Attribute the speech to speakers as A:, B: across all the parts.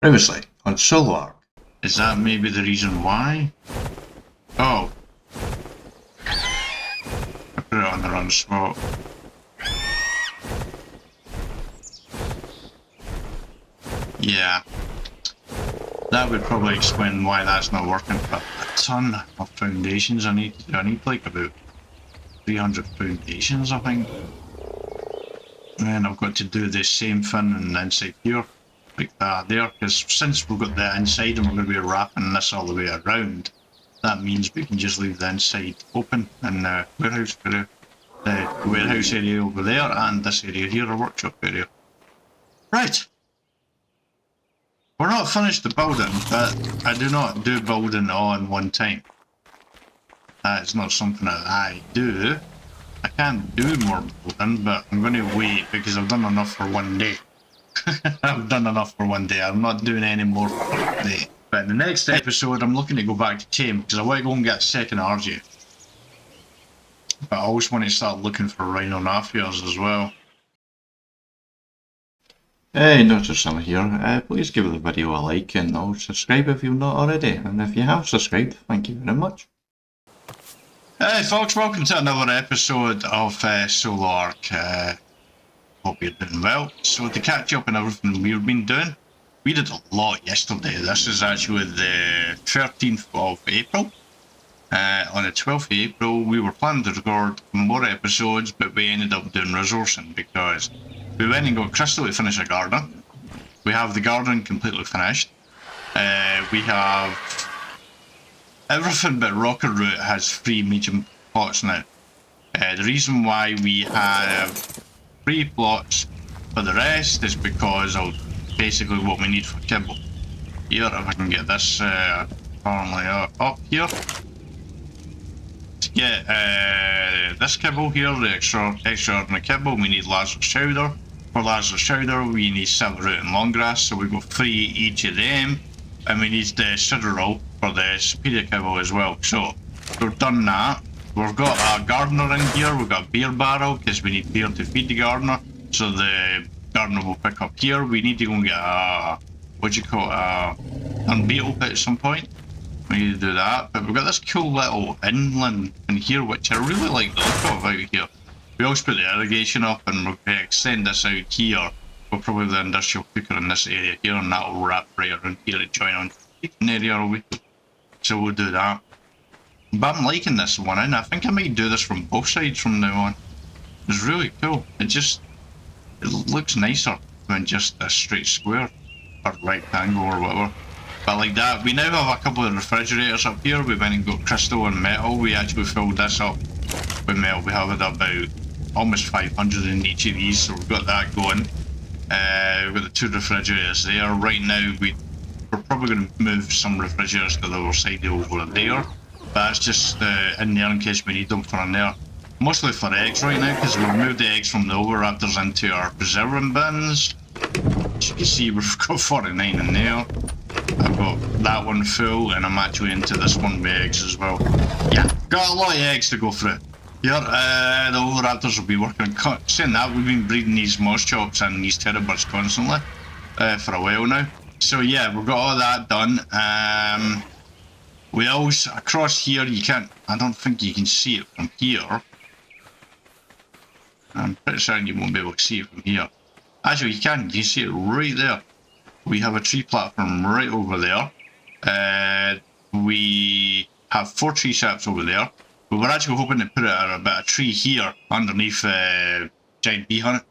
A: Previously on Story Ark.
B: Is that maybe the reason why? Oh. I put it on the wrong spot. Yeah. That would probably explain why that's not working. But a ton of foundations I need like about 300 foundations, I think. And I've got to do the same thing on the inside here. Like that there, because since we've got the inside and we're going to be wrapping this all the way around, that means we can just leave the inside open in the warehouse area, the warehouse area over there, and this area here, a workshop area. Right. We're not finished the building, but I do not do building all in one time. That's not something that I do. I can do more building, but I'm going to wait because I've done enough for one day. I've done enough for one day. I'm not doing any more for one day. But in the next episode, I'm looking to go back to tame because I want to go and get a second RJ. But I always want to start looking for rhino naphias as well.
A: Hey, Notretsam here. Please give the video a like and subscribe if you've not already. And if you have subscribed, thank you very much.
B: Hey folks, welcome to another episode of Story Ark. Hope you're doing well. So to catch up on everything we've been doing, we did a lot yesterday. This is actually the 13th of April. On the 12th of April, we were planning to record more episodes, but we ended up doing resourcing because we went and got Crystal to finish a garden. We have the garden completely finished. We have everything but Rocket Root has 3 medium plots now. The reason why we have 3 plots for the rest is because of basically what we need for kibble. Here, if I can get this apparently up here. To get this kibble here, the extraordinary kibble, we need Lazarus Chowder. For Lazarus Chowder, we need Silverroot and Longgrass, so we go 3 each of them. And we need the Sidderal for the superior kibble as well. So, we've done that. We've got a gardener in here, we've got a beer barrel because we need beer to feed the gardener. So the gardener will pick up here. We need to go and get a, a beetle pit at some point. We need to do that. But we've got this cool little inland in here which I really like the look of out here. We also put the irrigation up and we'll extend this out here. We'll probably have the industrial cooker in this area here and that will wrap right around here to join on the area a week. So we'll do that. But I'm liking this one, and I think I might do this from both sides from now on. It's really cool. It looks nicer than just a straight square or rectangle or whatever. But like that, we now have a couple of refrigerators up here. We went and got crystal and metal. We actually filled this up with metal. We have it about almost 500 in each of these, so we've got that going. We've got the 2 refrigerators there. Right now, we're probably going to move some refrigerators to the other side over there. But it's just in there in case we need them for in there. Mostly for eggs right now, because we've moved the eggs from the Oviraptors into our preserving bins. As you can see, we've got 49 in there. I've got that one full, and I'm actually into this one with eggs as well. Yeah, got a lot of eggs to go through. Here, the Oviraptors will be working. Saying that, we've been breeding these moss chops and these terrabirds constantly for a while now. So yeah, we've got all that done. We also, across here, you can't, I don't think you can see it from here. I'm pretty certain you won't be able to see it from here. Actually, you can see it right there. We have a tree platform right over there. We have 4 tree steps over there. We were actually hoping to put it at a bit of tree here underneath giant beehives.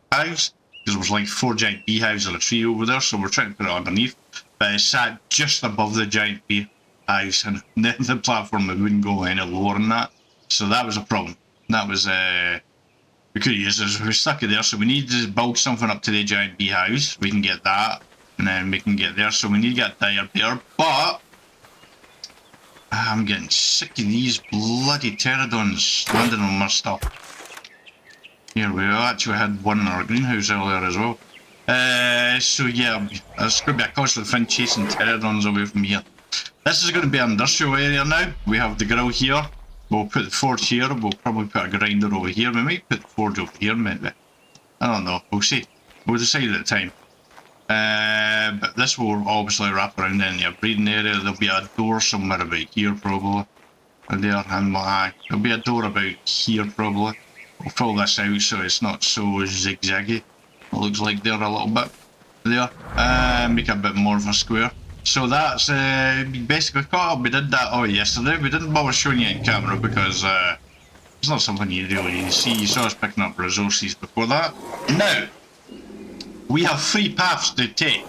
B: Because there was like 4 giant beehives and a tree over there, so we're trying to put it underneath. But it sat just above the giant beehives, and the platform it wouldn't go any lower than that. So that was a problem. That was we could use this. We stuck it there, so we need to build something up to the giant beehives. We can get that, and then we can get there. So we need to get dire bear, but I'm getting sick of these bloody pterodons landing on my stuff. Here we actually had one in our greenhouse earlier as well. So yeah, it's going to be a constant thing chasing pterodons away from here. This is going to be an industrial area now. We have the grill here. We'll put the forge here. We'll probably put a grinder over here. We might put the forge over here, maybe. I don't know. We'll see. We'll decide at the time. But this will obviously wrap around into a breeding area. There'll be a door somewhere about here probably. There, and there'll be a door about here probably. We'll fill this out so it's not so zigzaggy. It looks like there a little bit. There, make it a bit more of a square. So that's basically caught up. We did that all yesterday. We didn't bother showing you in camera because it's not something you really need to see. You saw us picking up resources before that. Now, we have 3 paths to take.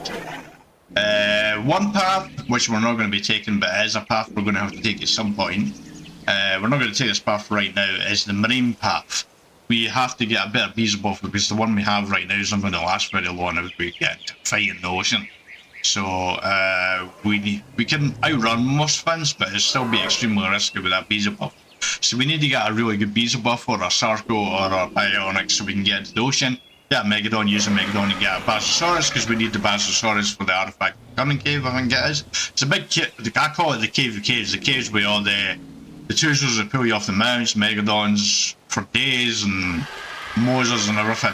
B: One path, which we're not going to be taking, but it is a path we're going to have to take at some point. We're not going to take this path right now, is the marine path. We have to get a bit of bees above because the one we have right now is not going to last very long if we get to fight in the ocean. So we can outrun most things, but it'll still be extremely risky with that bees above. So we need to get a really good bees above or a Sarco or a playARK so we can get into the ocean. Get a Megalodon, use a Megalodon and get a Basosaurus because we need the Basosaurus for the artifact cunning cave, I think it is. It's a big cave, I call it the cave of caves. The caves where all the Choosers that pull you off the mounts, Megalodons for days and Moses and everything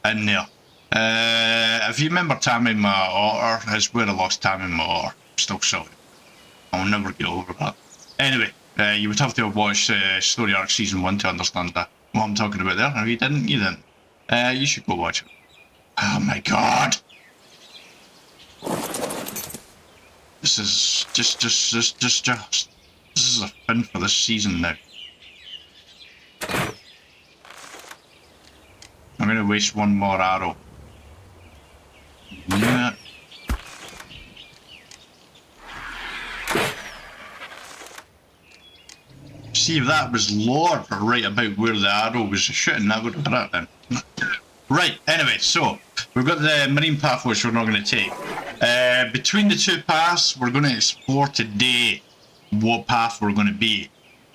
B: in there. If you remember Tammy my otter, it's where I lost Tammy my otter. Still silly. I'll never get over that. Anyway, you would have to have watched Story Ark Season 1 to understand that. What I'm talking about there. If you didn't, you didn't. You should go watch it. Oh my god! This is just. This is a fin for this season now. I'm gonna waste one more arrow. Yeah. See if that was Lord right about where the arrow was shooting, that would have hit it then. Right, anyway, so we've got the marine path which we're not going to take. Between the 2 paths, we're going to explore today what path we're going to be.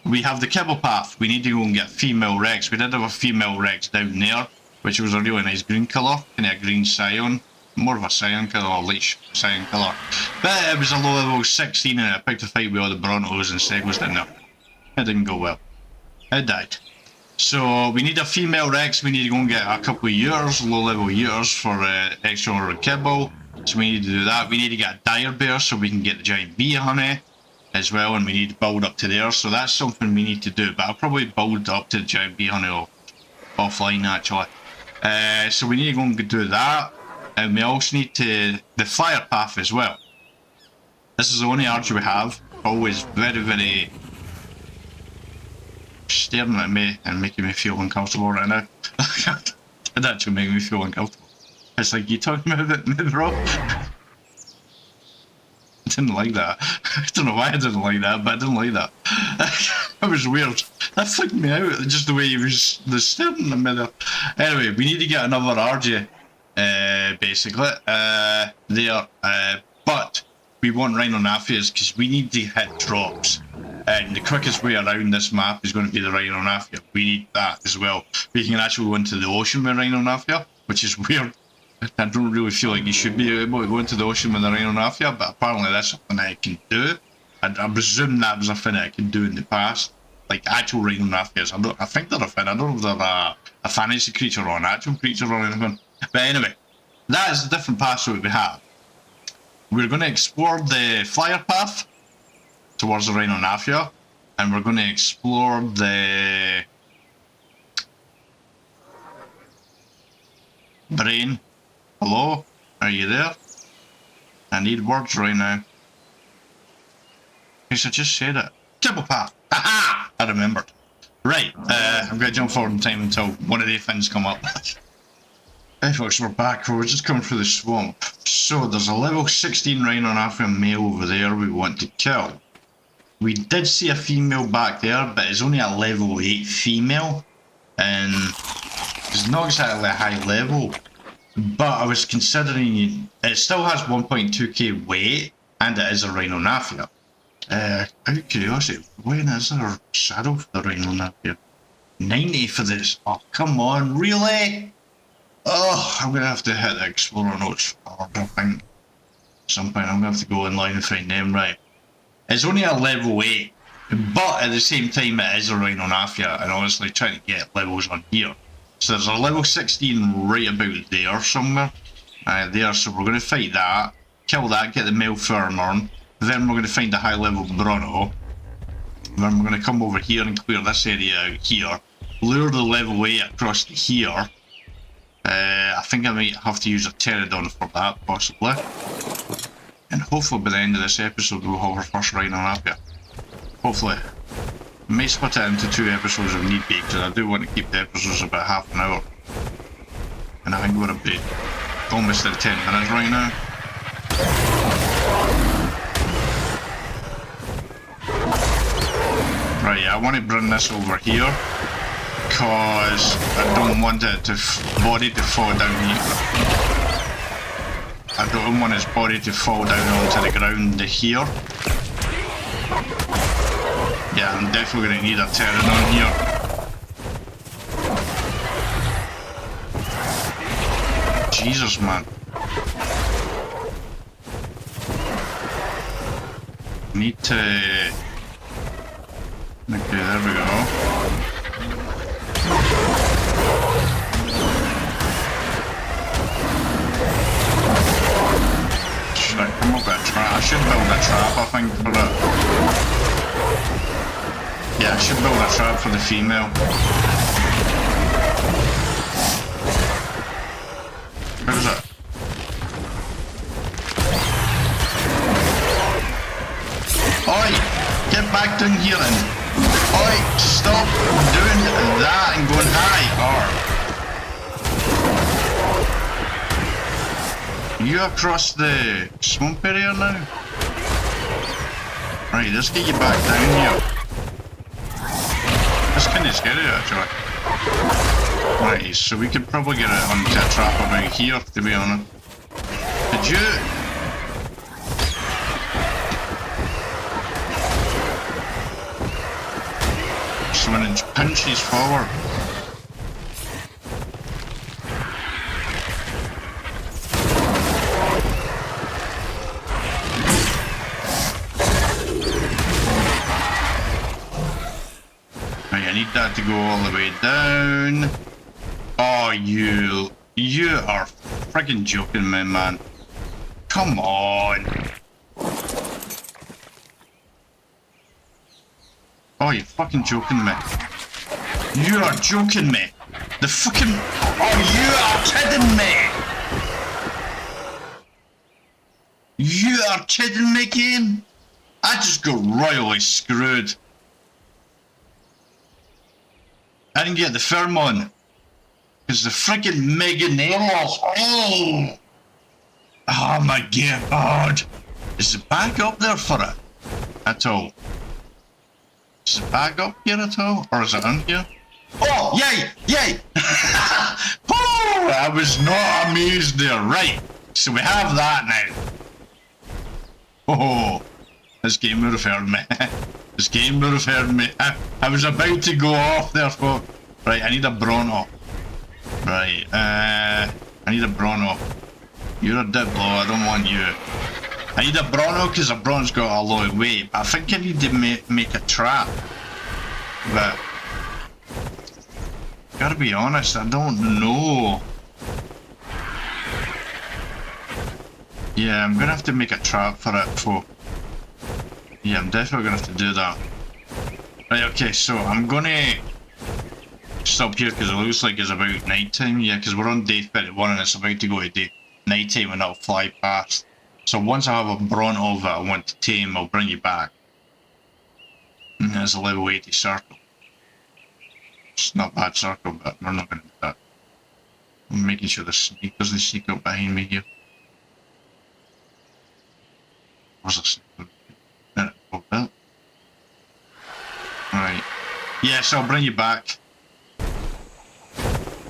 B: We have the kibble path. We need to go and get female Rex. We did have a female Rex down there, which was a really nice green colour, kind of a green cyan. More of a cyan colour, or light cyan colour. But it was a low level 16 and it picked a fight with all the Brontos and Segwas down there. It didn't go well. It died. So we need a female Rex. We need to go and get a couple of years, low level years for extra kibble. So we need to do that. We need to get a dire bear so we can get the giant bee honey as well, and we need to build up to there. So that's something we need to do. But I'll probably build up to the giant bee honey offline actually. So we need to go and do that, and we also need to the fire path as well. This is the only archer we have. Always very, very staring at me and making me feel uncomfortable right now. It actually makes me feel uncomfortable. It's like, you talking about me, bro? I didn't like that. I don't know why I didn't like that, but I didn't like that. That was weird. That freaked me out, just the way he was staring at me there. Anyway, we need to get another RJ, basically, there, but we want Rhino Nafias because we need to hit drops. And the quickest way around this map is going to be the Rhino Nafia. We need that as well. We can actually go into the ocean with Rhino Nafia, which is weird. I don't really feel like you should be able to go into the ocean with the Rhino Nafia, but apparently that's something that I can do. I presume that was a thing that I can do in the past. Like actual Rhino Nafias. I think they're a thing. I don't know if they're a fantasy creature or an actual creature or anything. But anyway, that is the different paths that we have. We're going to explore the flyer path towards the Rhino Nafia, and we're going to explore the brain. Hello? Are you there? I need words right now. Because I just said it. Kibble path! Aha! I remembered. Right, I'm going to jump forward in time until one of the things come up. Hey folks, we're back. We're just coming through the swamp. So there's a level 16 Rhino Nafia male over there we want to kill. We did see a female back there, but it's only a level 8 female, and it's not exactly a high level. But I was considering it still has 1.2k weight, and it is a Rhino Nafia. Out of curiosity, when is there a shadow for the Rhino Nafia? 90 for this. Oh, come on, really? Oh, I'm gonna have to hit the Explorer notes. I think at some point I'm gonna have to go online and find them. Right. It's only a level 8, but at the same time it is a Rhino Nafia, and obviously trying to get levels on here. So there's a level 16 right about there somewhere. there, so we're going to fight that, kill that, get the male pheromone, then we're going to find a high level Bronto, then we're going to come over here and clear this area out here, lure the level 8 across to here. I think I might have to use a pterodon for that, possibly. And hopefully by the end of this episode we'll have our first rhino up. Hopefully. I may split it into 2 episodes if need be, because I do want to keep the episodes about half an hour. And I think we're about almost at 10 minutes right now. Right, yeah, I want to bring this over here, because I don't want it to body to fall down here. I don't want his body to fall down onto the ground here. Yeah, I'm definitely going to need a pterodon here. Jesus, man. Need to... Okay, there we go. Should I come up with a trap? I should build a trap, I think, for it. Yeah, I should build a trap for the female. Where is it? Oi! Get back down here and... Oi! Stop doing that and going high! Or... You across the swamp area now? Right, let's get you back down here. That's kind of scary actually. Right, so we could probably get it onto a trap about here, to be honest. Did you... So when it punches forward. Right, I need that to go all the way down. Oh, you are friggin' joking me, man. Come on. Oh, you're fucking joking me. You are joking me. The fucking... Oh, you are kidding me. You are kidding me, game. I just got royally screwed. I didn't get the pheromone. Because the friggin' mega nails. Oh my god. Is the bag up there for it? At all? Is the bag up here at all? Or is it on here? Oh, yay! Yay! Oh, I was not amused there. Right. So we have that now. Oh, this game would have heard me. This game would have heard me. I was about to go off there, folks. Right, I need a Bronto. Right, I need a Bronto. You're a diplo, I don't want you. I need a Bronto because a Bronto's got a low weight. I think I need to make a trap. But, gotta be honest, I don't know. Yeah, I'm gonna have to make a trap for it, folks. Yeah, I'm definitely gonna have to do that. Right, okay, so I'm gonna stop here because it looks like it's about night time. Yeah, because we're on day 31 and it's about to go to day night time and it'll fly past. So once I have a Bronto that I want to tame, I'll bring you back. And there's a level 80 circle. It's not a bad circle, but we're not gonna do that. I'm making sure the snake doesn't sneak up behind me here. Where's the snake? Right. Yes, I'll bring you back.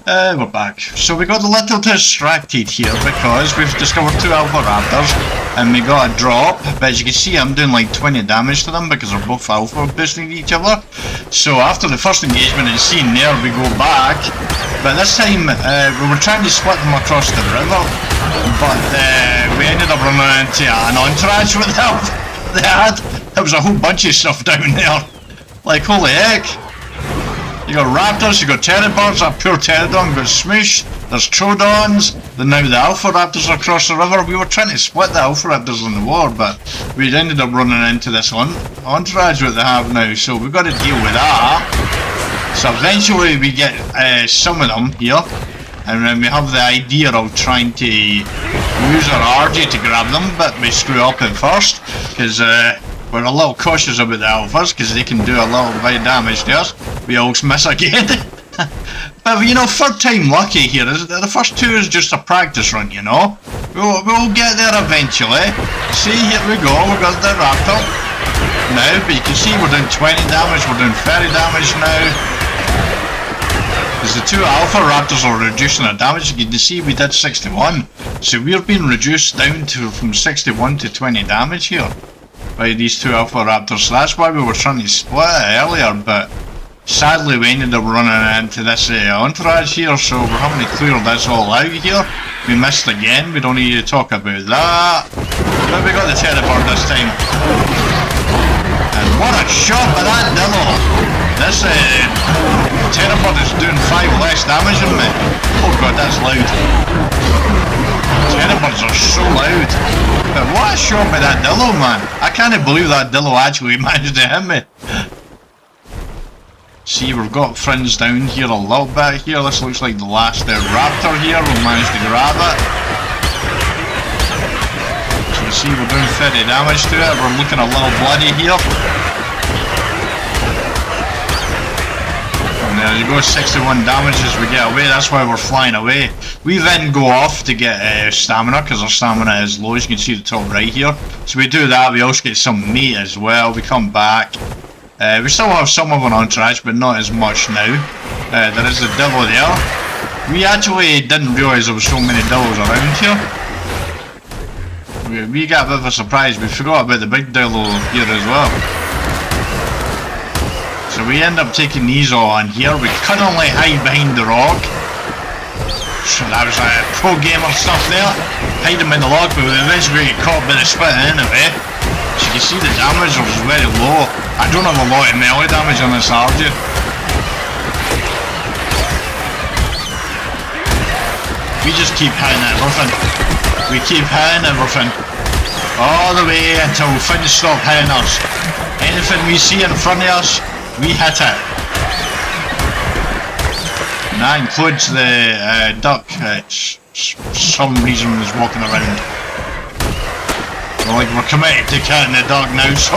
B: We're back. So we got a little distracted here because we've discovered 2 alpha raptors and we got a drop, but as you can see I'm doing like 20 damage to them because they're both alpha boosting each other. So after the first engagement and scene there we go back, but this time we were trying to split them across the river, but we ended up running into an entourage with help they had. There was a whole bunch of stuff down there, like holy heck. You got raptors, you got pteropods, that poor pterodon got smooshed. There's troodons. Then now the alpha raptors are across the river. We were trying to split the alpha raptors in the war, but we ended up running into this entourage that they have now. So we've got to deal with that. So eventually we get some of them here. And then we have the idea of trying to use our RG to grab them, but we screw up at first. Because we're a little cautious about the alphas, because they can do a little bit of damage to us. We always miss again. But you know, third time lucky here. The first two is just a practice run, you know. We'll get there eventually. See, here we go. We got the raptor now, but you can see we're doing 20 damage. We're doing 30 damage now. Because the two alpha raptors are reducing their damage. You can see we did 61. So we're being reduced down to from 61 to 20 damage here by these two alpha raptors. So that's why we were trying to split it earlier, but sadly we ended up running into this entourage here, so we're having to clear this all out here. We missed again, we don't need to talk about that. But we got the teleport this time. And what a shot by that Dillo! This teleport is doing 5 less damage than me. Oh god, that's loud. Teleports are so loud. But what a shot by that Dillo, man. I can't believe that Dillo actually managed to hit me. See, we've got friends down here a little bit here. This looks like the last raptor here. We'll manage to grab it. So you see we're doing 30 damage to it. We're looking a little bloody here. And there you go, 61 damage as we get away. That's why we're flying away. We then go off to get stamina, because our stamina is low, as you can see at the top right here. So we do that. We also get some meat as well. We come back. We still have some of an entourage, but not as much now. There is the Dillo there. We actually didn't realise there were so many Dillos around here. We got a bit of a surprise. We forgot about the big Dillo here as well. So we end up taking these on here. We couldn't only hide behind the rock. So that was pro gamer stuff there. Hide them in the log, but we eventually get caught by the spit anyway. So you can see the damage was very low. I don't have a lot of melee damage on this RG. We just keep hitting everything. We keep hitting everything. All the way until things stop hitting us. Anything we see in front of us, we hit it. And that includes the duck. Some reason was walking around. Like we're committed to killing the dog now, so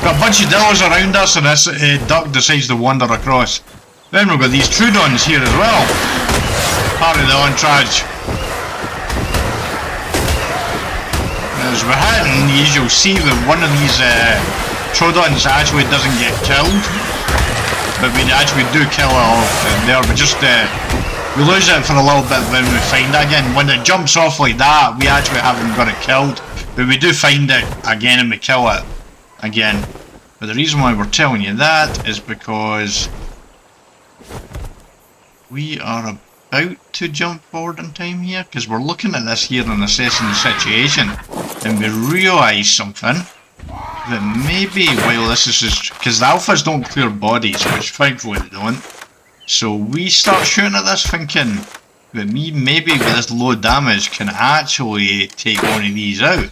B: got a bunch of Dillos around us and this duck decides to wander across. Then we've got these troodons here as well. Part of the entourage. As we're hitting these, you'll see that one of these troodons actually doesn't get killed. But we actually do kill it all there, but just we lose it for a little bit when we find it again. When it jumps off like that, we actually haven't got it killed. But we do find it again and we kill it again. But the reason why we're telling you that is because we are about to jump forward in time here, because we're looking at this here and assessing the situation, and we realise something, that maybe while this is just, because the alphas don't clear bodies, which thankfully they don't, so we start shooting at this thinking that maybe with this low damage can actually take one of these out.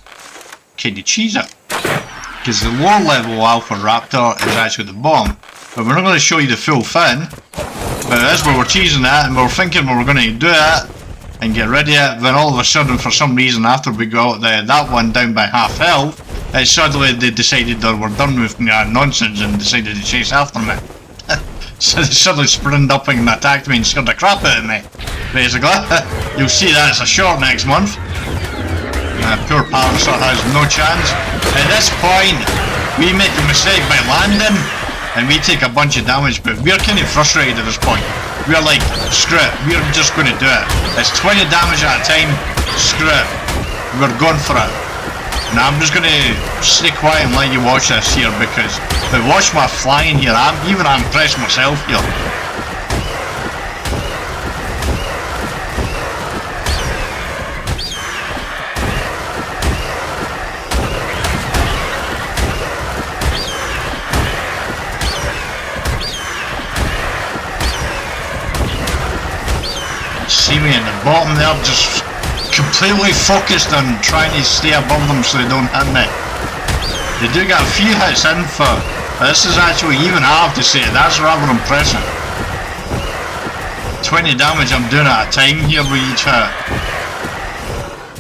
B: Can you cheese it? Because the lower level alpha raptor is actually the bomb, but we're not going to show you the full thing. But that's where we're teasing that, and we're thinking we were going to do it and get rid of it. Then all of a sudden, for some reason, after we got that one down by half health, suddenly they decided that we're done with nonsense and decided to chase after me. So they suddenly sprinted up and attacked me and scared the crap out of me. Basically, you'll see that as a short next month. Poor Palliser has no chance. At this point, we make a mistake by landing and we take a bunch of damage, but we're kind of frustrated at this point. We're like, screw it, we're just going to do it. It's 20 damage at a time, screw it. We're going for it. Now I'm just going to stay quiet and let you watch this here, because watch my flying here. I'm impressed myself here. bottom there, just completely focused on trying to stay above them so they don't hit me. They do get a few hits in for, but this is actually, even I have to say, that's rather impressive. 20 damage I'm doing at a time here with each hit.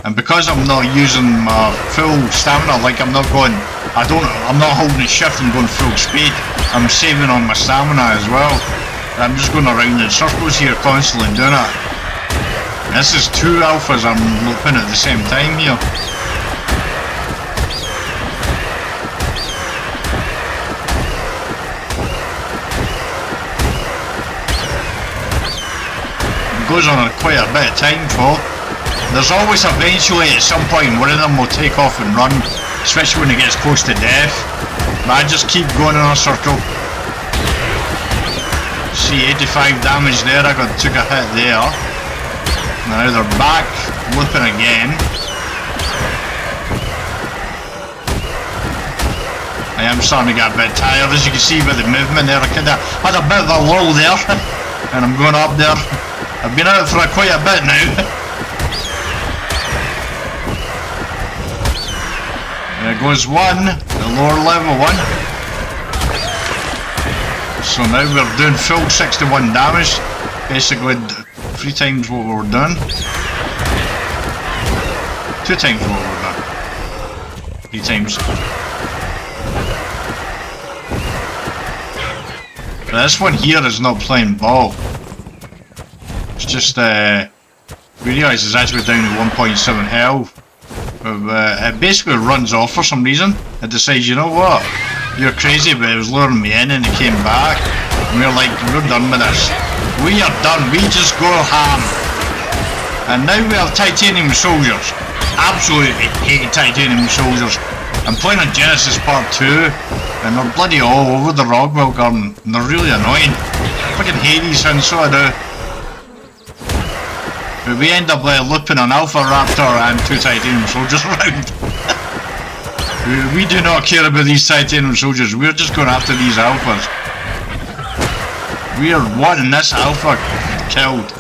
B: And because I'm not using my full stamina, like I'm not holding shift and going full speed, I'm saving on my stamina as well. I'm just going around in circles here constantly doing it. This is 2 alphas I'm looping at the same time here. It goes on quite a bit of time for. There's always eventually at some point one of them will take off and run, especially when it gets close to death. But I just keep going in a circle. See, 85 damage there, took a hit there. Now they're back, looping again. I am starting to get a bit tired, as you can see by the movement there. I kinda had a bit of a lull there, and I'm going up there. I've been out for quite a bit now. There goes one, the lower level one. So now we're doing full 61 damage, basically 3 times what we were doing. 2 times what we were doing. 3 times. But this one here is not playing ball. It's just, we realise it's actually down to 1.7 health. It basically runs off for some reason. It decides, you know what, you're crazy, but it was luring me in and it came back. And we're like, we're done with this. We are done, we just go ham. And now we have titanium soldiers. Absolutely hate titanium soldiers. I'm playing on Genesis Part 2, and they're bloody all over the Rockwell Garden, and they're really annoying. I fucking hate these things, so I do. But we end up looping an Alpha Raptor and 2 Titanium Soldiers around. we do not care about these Titanium Soldiers, we're just going after these Alphas. We are wanting this Alpha killed.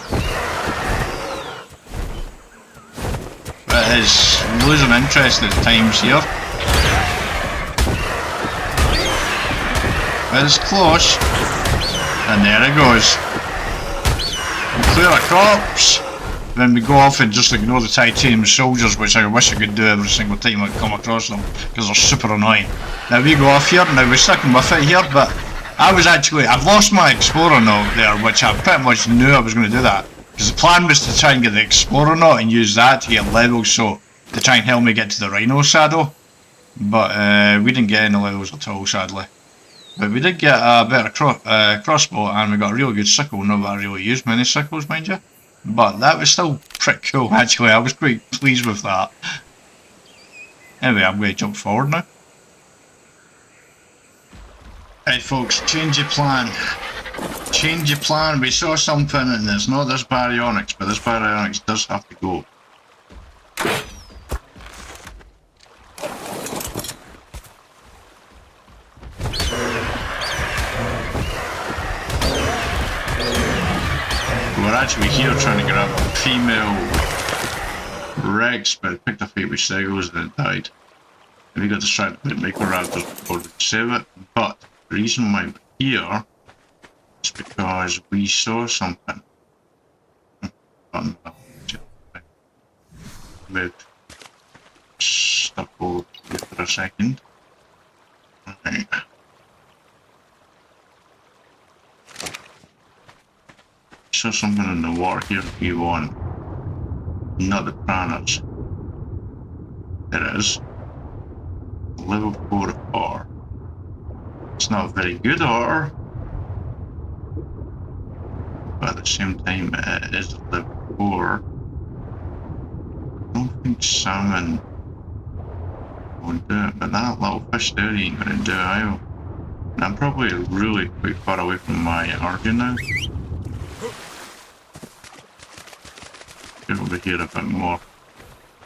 B: It is losing interest at times here. But it's close. And there it goes. We clear our crops. Then we go off and just ignore the titanium soldiers, which I wish I could do every single time I come across them, because they're super annoying. Now we go off here, now we're sticking with it here, but I've lost my explorer note there, which I pretty much knew I was going to do that. Because the plan was to try and get the explorer note and use that to get levels, so to try and help me get to the rhino saddle. But we didn't get any levels at all, sadly. But we did get a better crossbow, and we got a really good sickle. Not that I really used many sickles, mind you. But that was still pretty cool, actually. I was quite pleased with that. Anyway, I'm going to jump forward now. Right, folks, change your plan. Change your plan. We saw something, and it's not this baryonyx, but this baryonyx does have to go. We're actually here trying to grab a female Rex, but it picked a few Stegos and it died. And we got distracted by Microraptors before we save it. But the reason why we're here is because we saw something. Move stuck over here for a second. Right. Saw something in the water here if you want. Not the piranhas. There it is. Level 4 ore. It's not very good ore, but at the same time it is level 4. I don't think salmon won't do it, but that little fish there ain't gonna do it either. And I'm probably really quite far away from my origin now. Get over here a bit more.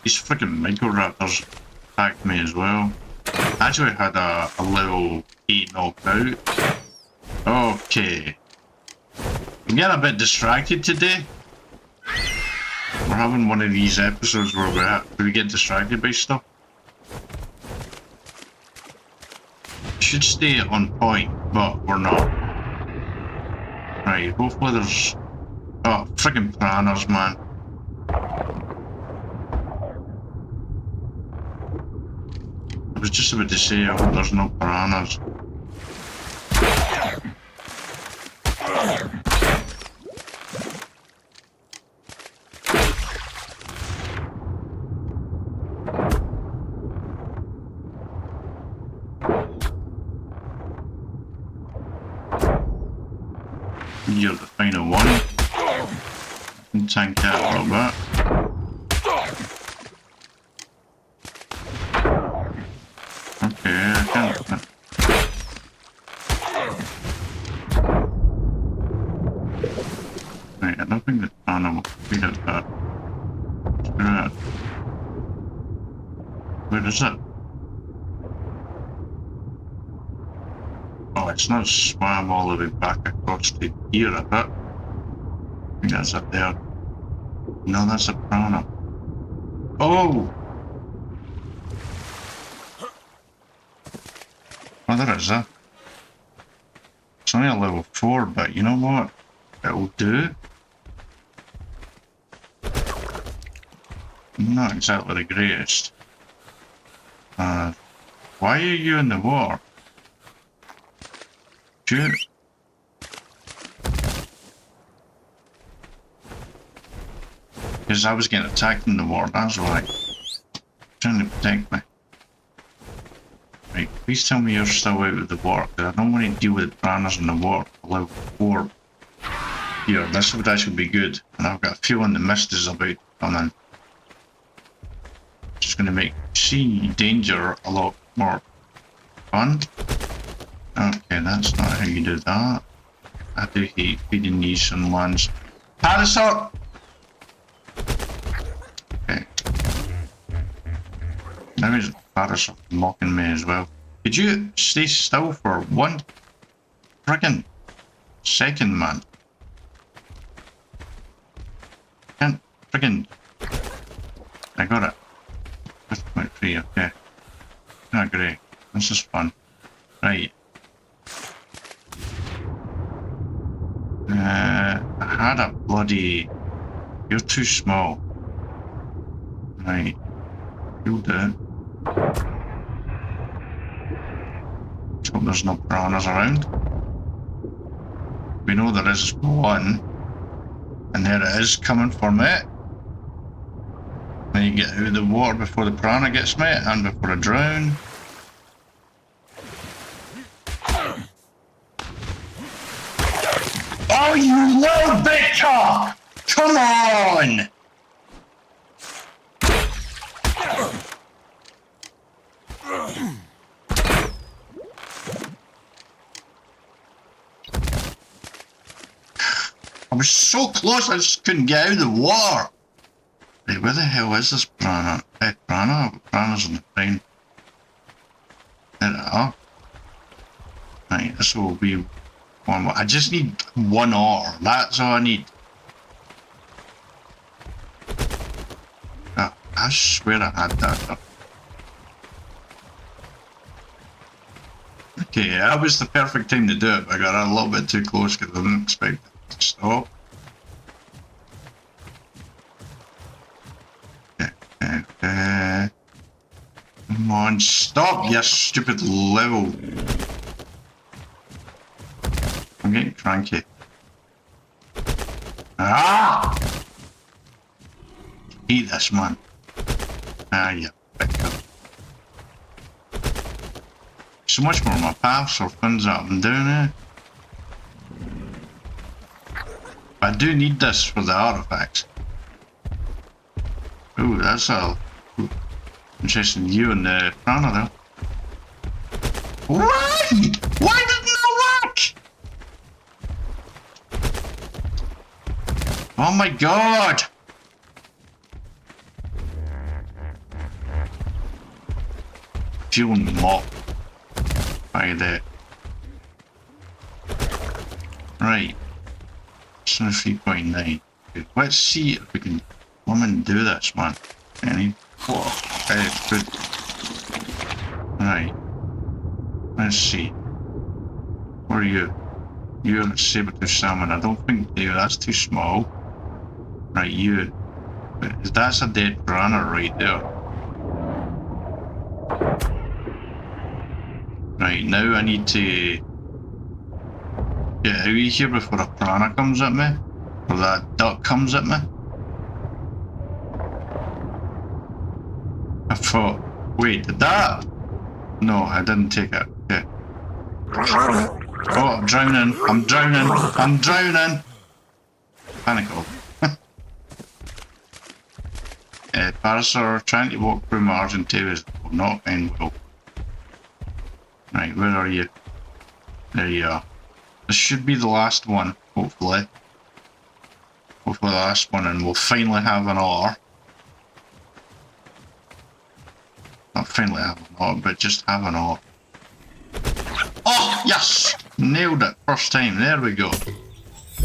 B: These freaking Microraptors attacked me as well. I actually had a level 8 knocked out. Okay. I'm getting a bit distracted today. having one of these episodes where we get distracted by stuff. Should stay on point, but we're not. Right, hopefully there's... Oh, friggin' piranhas, man. I was just about to say, I hope there's no piranhas. You're the final one. Can tank out a little bit. Okay, I can't. Right, I don't think the piranha will feed it that. Screw it. Where is it? Oh, it's not swam all the way back across to here, I bet. I think that's up there. No, that's a piranha. Oh! Oh, there is that. It's only a level 4, but you know what? It'll do. Not exactly the greatest. Why are you in the water? Shoot. Because I was getting attacked in the water, that's why. Trying to protect me. Right, please tell me you're still out of the water, because I don't want to deal with piranhas in the water for level 4. Here, this would actually be good. And I've got a feeling the mist is about to come in. Just going to make sea danger a lot more fun. Okay, that's not how you do that. I do hate feeding these on lands. Dinosaur! Okay. Now he's Paris mocking me as well. Could you stay still for one friggin' second, man? Can't friggin'... I got it. 5.3, okay. Not great. This is fun. Right. I had a bloody... You're too small. Right. You'll do it. Let's hope there's no piranhas around. We know there is one. And there it is coming for me. Then you get out of the water before the piranha gets me and before I drown. Oh, you little bitch! Come on! I was so close, I just couldn't get out of the water. Right, where the hell is this piranha? Piranha? Piranha's on the plane. There they are. Right, this will be one more. I just need one ore. That's all I need. Oh, I swear I had that. Okay, that was the perfect time to do it, but I got a little bit too close because I didn't expect it to stop. Okay. Come on, stop, you stupid level. I'm getting cranky. Ah! Eat this, man. Ah, you victim. So much more on my paths or things up and down here. I do need this for the artifacts. Ooh, that's a interesting view in the piranha there. Why? Why didn't that work? Oh my god! Feeling mocked by that. Right. So 3.9. Let's see if we can Come and do this, man. Any? Whoa. Okay, good. Right. Let's see. Where are you? You're a saber-tooth salmon. I don't think that's too small. Right, you. That's a dead piranha right there. Right, now I need to get out of here before a piranha comes at me. Or that duck comes at me. I thought, wait, did that? No, I didn't take it. Okay. Oh, I'm drowning. I'm drowning. I'm drowning. Panic off. Parasaur trying to walk through Mars and Tavis will not end well. Right, where are you? There you are. This should be the last one, hopefully. Hopefully the last one, and we'll finally have an R. Not finally have an R, but just have an R. Oh, yes! Nailed it, first time, there we go.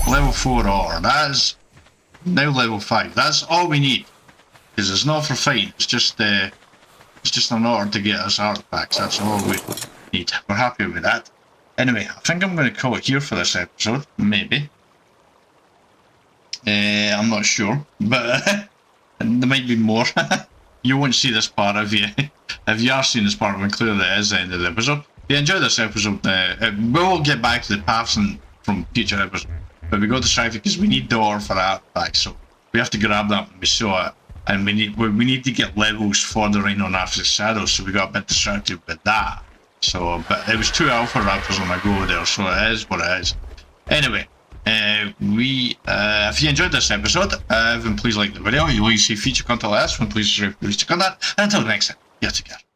B: Level 4 R, that is now level 5. That's all we need. Because it's not for fighting, it's just an order to get us artifacts, that's all we need. We're happy with that. Anyway, I think I'm going to call it here for this episode, maybe. I'm not sure, but there might be more. You won't see this part if you are seeing this part, then clearly it is the end of the episode. If you enjoyed this episode, we'll get back to the paths from future episodes. But we got distracted because we need the ore for artifacts, so we have to grab that when we saw it. And we need to get levels for the Rhinoceros Shadow, so we got a bit distracted with that. So, but it was 2 alpha raptors on the go there, so it is what it is. Anyway, if you enjoyed this episode, then please like the video. If you want to see feature content like this, then please subscribe to feature content. And until next time, you take care.